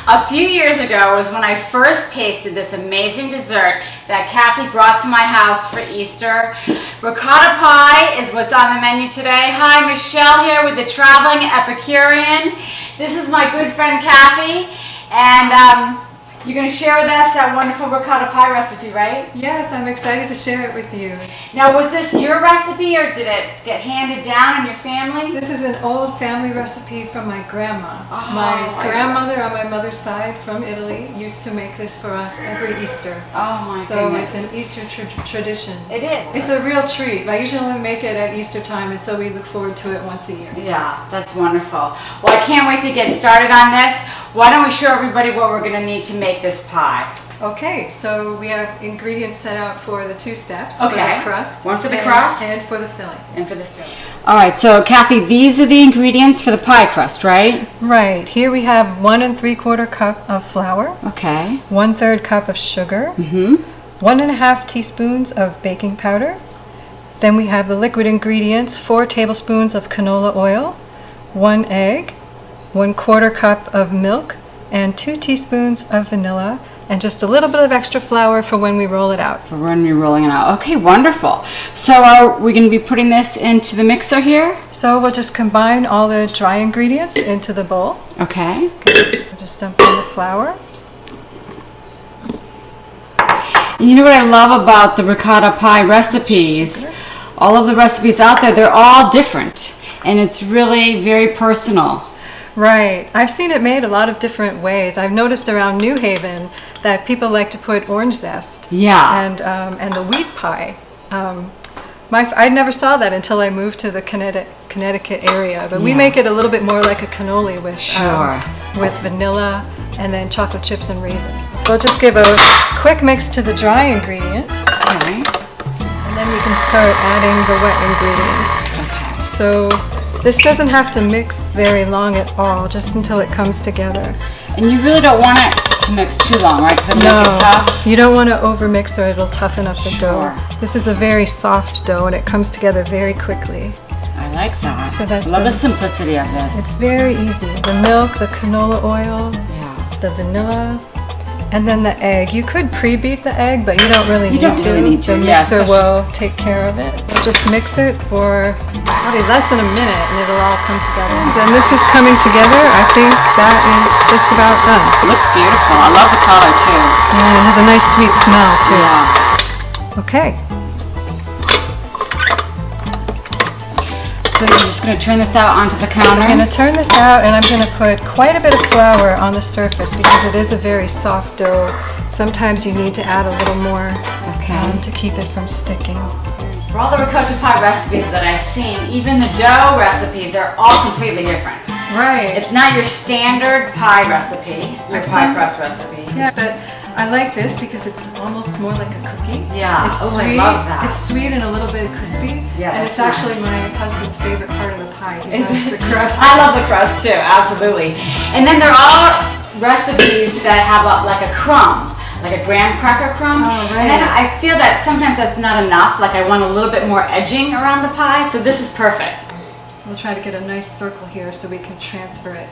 A few years ago was when I first tasted this amazing dessert that Kathy brought to my house for Easter. Ricotta pie is what's on the menu today. Hi, Michelle here with the Traveling Epicurean. This is my good friend Kathy, and you're going to share with us that wonderful ricotta pie recipe, right? Yes, I'm excited to share it with you. Now, was this your recipe or did it get handed down in your family? This is an old family recipe from my grandma. Oh, my grandmother on my mother's side from Italy used to make this for us every Easter. Oh my So goodness. it's an Easter tradition. It is. It's a real treat. I usually only make it at Easter time, and so we look forward to it once a year. Yeah, that's wonderful. Well, I can't wait to get started on this. Why don't we show everybody what we're going to need to make this pie? Okay, so we have ingredients set out for the two steps. Okay. For the crust. One for the crust. And for the filling. And for the filling. All right, so Kathy, these are the ingredients for the pie crust, right? Right. Here we have 1 3/4 cup of flour. Okay. 1/3 cup of sugar. 1½ teaspoons of baking powder. Then we have the liquid ingredients, 4 tablespoons of canola oil, 1 egg, 1/4 cup of milk, and 2 teaspoons of vanilla, and just a little bit of extra flour for when we roll it out. For when we're rolling it out. Okay, wonderful. So are we going to be putting this into the mixer here? So we'll just combine all the dry ingredients into the bowl. Okay. We'll just dump in the flour. And you know what I love about the ricotta pie recipes? Sugar. All of the recipes out there, they're all different. And it's really very personal. Right. I've seen it made a lot of different ways. I've noticed around New Haven that people like to put orange zest. Yeah. And the wheat pie. I never saw that until I moved to the Connecticut area. But we make it a little bit more like a cannoli with vanilla and then chocolate chips and raisins. We'll just give a quick mix to the dry ingredients. Okay. And then we can start adding the wet ingredients. Okay. So this doesn't have to mix very long at all, just until it comes together. And you really don't want it to mix too long, right? Because it'll make it tough. You don't want to overmix or it'll toughen up the Sure. dough. This is a very soft dough and it comes together very quickly. I like that. So that's I love the simplicity of this. It's very easy. The milk, the canola oil, the vanilla, and then the egg. You could pre-beat the egg, but you don't really need to. The mixer will take care of it. We'll just mix it for probably less than a minute and it'll all come together. And this is coming together. I think that is just about done. It looks beautiful. I love the color too. Yeah, it has a nice sweet smell too. Yeah. Okay. So you're just going to turn this out onto the counter? I'm going to turn this out and I'm going to put quite a bit of flour on the surface because it is a very soft dough. Sometimes you need to add a little more to keep it from sticking. For all the ricotta pie recipes that I've seen, even the dough recipes are all completely different. Right. It's not your standard pie recipe, your pie crust recipe. Yeah, but I like this because it's almost more like a cookie. Yeah, it's I sweet. love that. It's sweet and a little bit crispy. Yeah, and it's actually my husband's favorite part of the pie. He loves the crust. I love the crust too, absolutely. And then there are recipes that have like a crumb, like a graham cracker crumb. Oh, right. And I feel that sometimes that's not enough. Like I want a little bit more edging around the pie, so this is perfect. We'll try to get a nice circle here so we can transfer it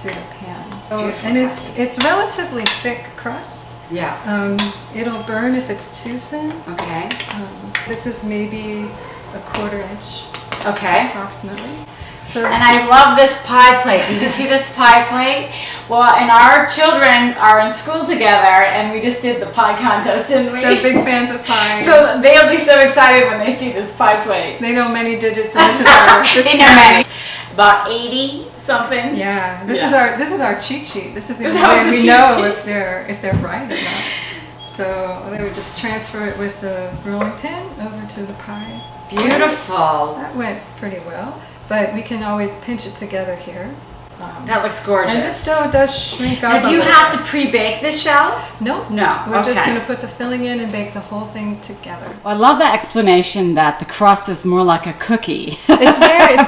to the pan. And it's relatively thick crust. Yeah. It'll burn if it's too thin. Okay. This is maybe a 1/4 inch. Okay. Approximately. So, and I love this pie plate. Did you see this pie plate? Well, and our children are in school together, and we just did the pie contest, didn't we? They're big fans of pie. So they'll be so excited when they see this pie plate. They know many digits, and this is our. They know many. About 80 something. Yeah. This is our cheat sheet. This is the only That was way the we cheat know sheet. if they're right or not. So they would just transfer it with the rolling pin over to the pie. Beautiful. That went pretty well, but we can always pinch it together here. That looks gorgeous. And this dough does shrink up. Now, do you have to pre-bake this shell? No. No. We're just going to put the filling in and bake the whole thing together. Well, I love the explanation that the crust is more like a cookie. It's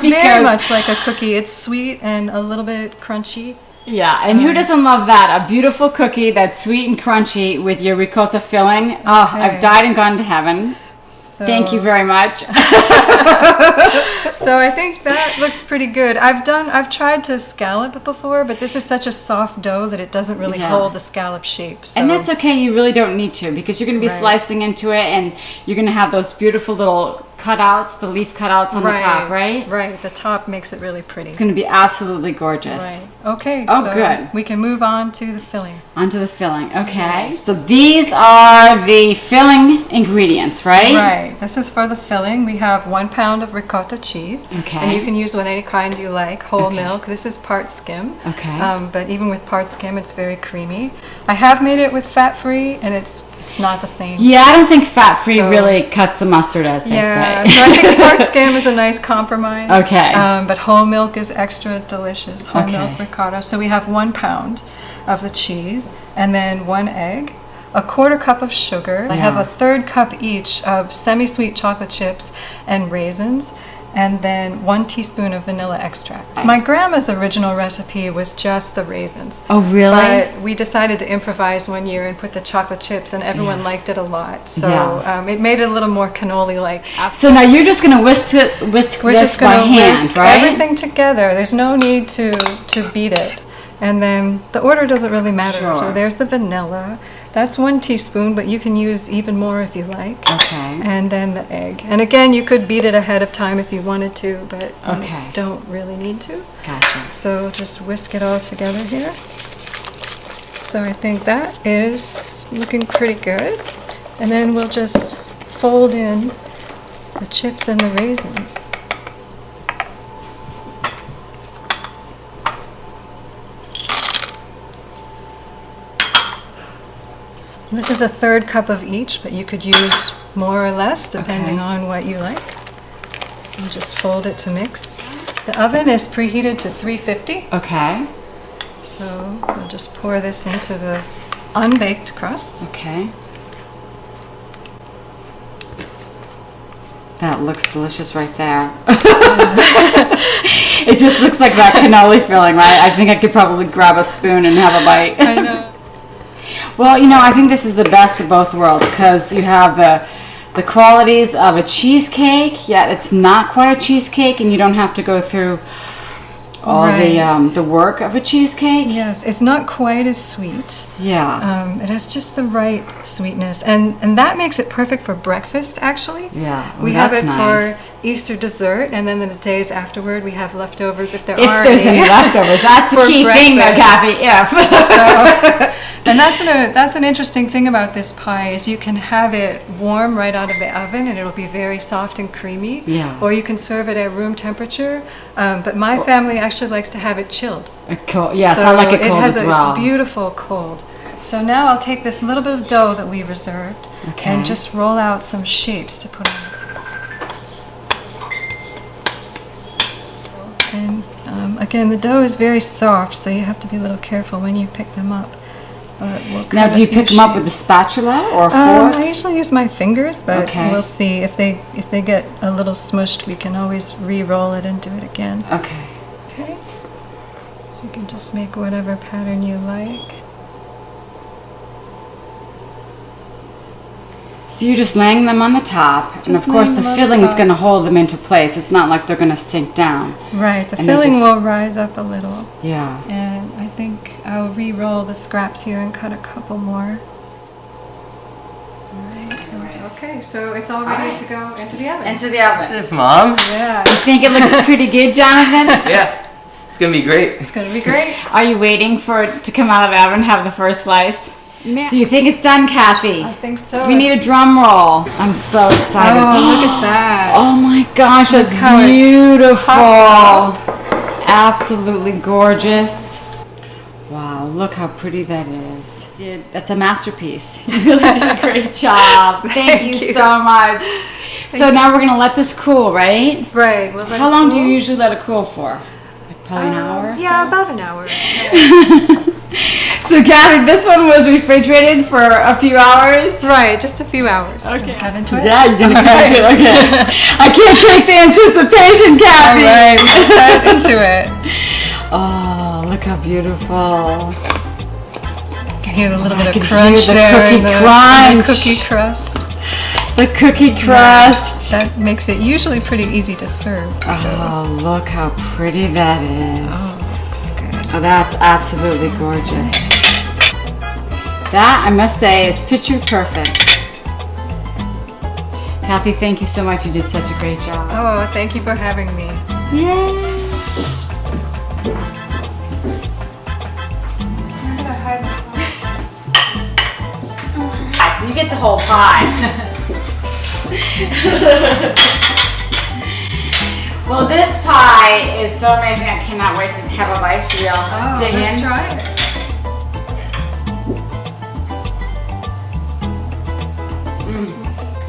very much like a cookie. It's sweet and a little bit crunchy. Yeah, and who doesn't love that? A beautiful cookie that's sweet and crunchy with your ricotta filling. Oh, I've died and gone to heaven. So, thank you very much. So I think that looks pretty good. I've tried to scallop it before, but this is such a soft dough that it doesn't really hold the scallop shape. So. And that's okay. You really don't need to, because you're going to be slicing into it, and you're going to have those beautiful little cutouts, the leaf cutouts on the top, right? Right. The top makes it really pretty. It's going to be absolutely gorgeous. Right. Okay. Oh, so good. We can move on to the filling. Onto the filling. Okay. So these are the filling ingredients, right? Right. This is for the filling. We have 1 pound of ricotta cheese. Okay. And you can use any kind you like. Whole milk. This is part skim. Okay. But even with part skim, it's very creamy. I have made it with fat-free, and it's not the same. Yeah, I don't think fat-free really cuts the mustard, as they say. So I think part skim is a nice compromise. Okay. But whole milk is extra delicious. Whole milk ricotta. So we have 1 pound of the cheese, and then 1 egg, a 1/4 cup of sugar. I have a 1/3 cup each of semi-sweet chocolate chips and raisins, and then 1 teaspoon of vanilla extract. My grandma's original recipe was just the raisins. Oh, really? But we decided to improvise one year and put the chocolate chips, and everyone liked it a lot. So it made it a little more cannoli-like. So now you're just going to whisk We're this just by going to hand, whisk right? everything together. There's no need to beat it. And then the order doesn't really matter. Sure. So there's the vanilla. That's 1 teaspoon, but you can use even more if you like. Okay. And then the egg. And again, you could beat it ahead of time if you wanted to, but you don't really need to. Gotcha. So just whisk it all together here. So I think that is looking pretty good. And then we'll just fold in the chips and the raisins. This is a 1/3 cup of each, but you could use more or less depending on what you like. And just fold it to mix. The oven is preheated to 350. Okay. So we'll just pour this into the unbaked crust. Okay. That looks delicious right there. It just looks like that cannoli filling, right? I think I could probably grab a spoon and have a bite. I know. Well, I think this is the best of both worlds, because you have the qualities of a cheesecake, yet it's not quite a cheesecake, and you don't have to go through all the work of a cheesecake. Yes, it's not quite as sweet. Yeah. It has just the right sweetness, and that makes it perfect for breakfast, actually. Yeah. We have it for Easter dessert, and then the days afterward we have leftovers if there are there's any leftovers. That's the key thing, though, Kathy. So, and that's an interesting thing about this pie is you can have it warm right out of the oven, and it'll be very soft and creamy. Yeah. Or you can serve it at room temperature. But my family actually likes to have it chilled. Cold. Yes, I like it cold as well. It's beautiful cold. So now I'll take this little bit of dough that we reserved and just roll out some shapes to put on the table. And again, the dough is very soft, so you have to be a little careful when you pick them up. Now, do you pick them up with a spatula or a fork? I usually use my fingers, but we'll see. If they get a little smushed, we can always re-roll it and do it again. Okay. Okay. So you can just make whatever pattern you like. So you're just laying them on the top, and of course the filling is going to hold them into place. It's not like they're going to sink down. Right, the filling will rise up a little. Yeah. And I think I'll re-roll the scraps here and cut a couple more. Okay, so it's all ready to go into the oven. Into the oven. That's it, Mom. Yeah. You think it looks pretty good, Jonathan? Yeah, it's gonna be great. It's gonna be great. Are you waiting for it to come out of the oven and have the first slice? So you think it's done, Kathy? I think so. We need a drum roll. I'm so excited. Oh, look at that. Oh my gosh, that's beautiful. Absolutely gorgeous. Wow, look how pretty that is. That's a masterpiece. You really did a great job. Thank you so much. So now we're going to let this cool, right? Right. How long do you usually let it cool for? Like probably an hour or so? Yeah, about an hour. So, Kathy, this one was refrigerated for a few hours? Right, just a few hours. Okay. Cut into it? Yeah, you're going to cut into it. Okay. I can't take the anticipation, Kathy. All right, we cut into it. Oh, look how beautiful. I hear a little bit of can crunch hear the there. cookie crunch. The cookie crust. the cookie crust. That makes it usually pretty easy to serve. Oh, look how pretty that is. Oh, looks good. Oh, that's absolutely gorgeous. That, I must say, is picture perfect. Kathy, thank you so much. You did such a great job. Oh, thank you for having me. Yay! So you get the whole pie. Well, this pie is so amazing. I cannot wait to have a bite. Should we all dig let's in? try it.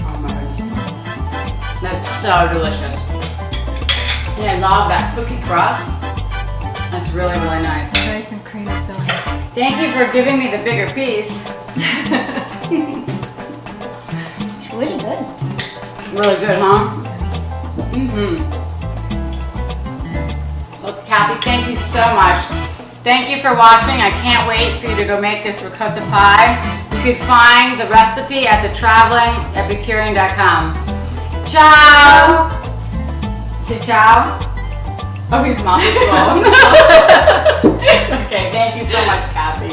Oh my goodness. That's so delicious. And I love that cookie crust. That's really, really nice. Nice and creamy filling. Thank you for giving me the bigger piece. It's really good. Really good, huh? Mm-hmm. Well, Kathy, thank you so much. Thank you for watching. I can't wait for you to go make this ricotta pie. You can find the recipe at thetravelingepicurean.com. Ciao! Say ciao. Oh, his mouth is full. Okay, thank you so much, Kathy.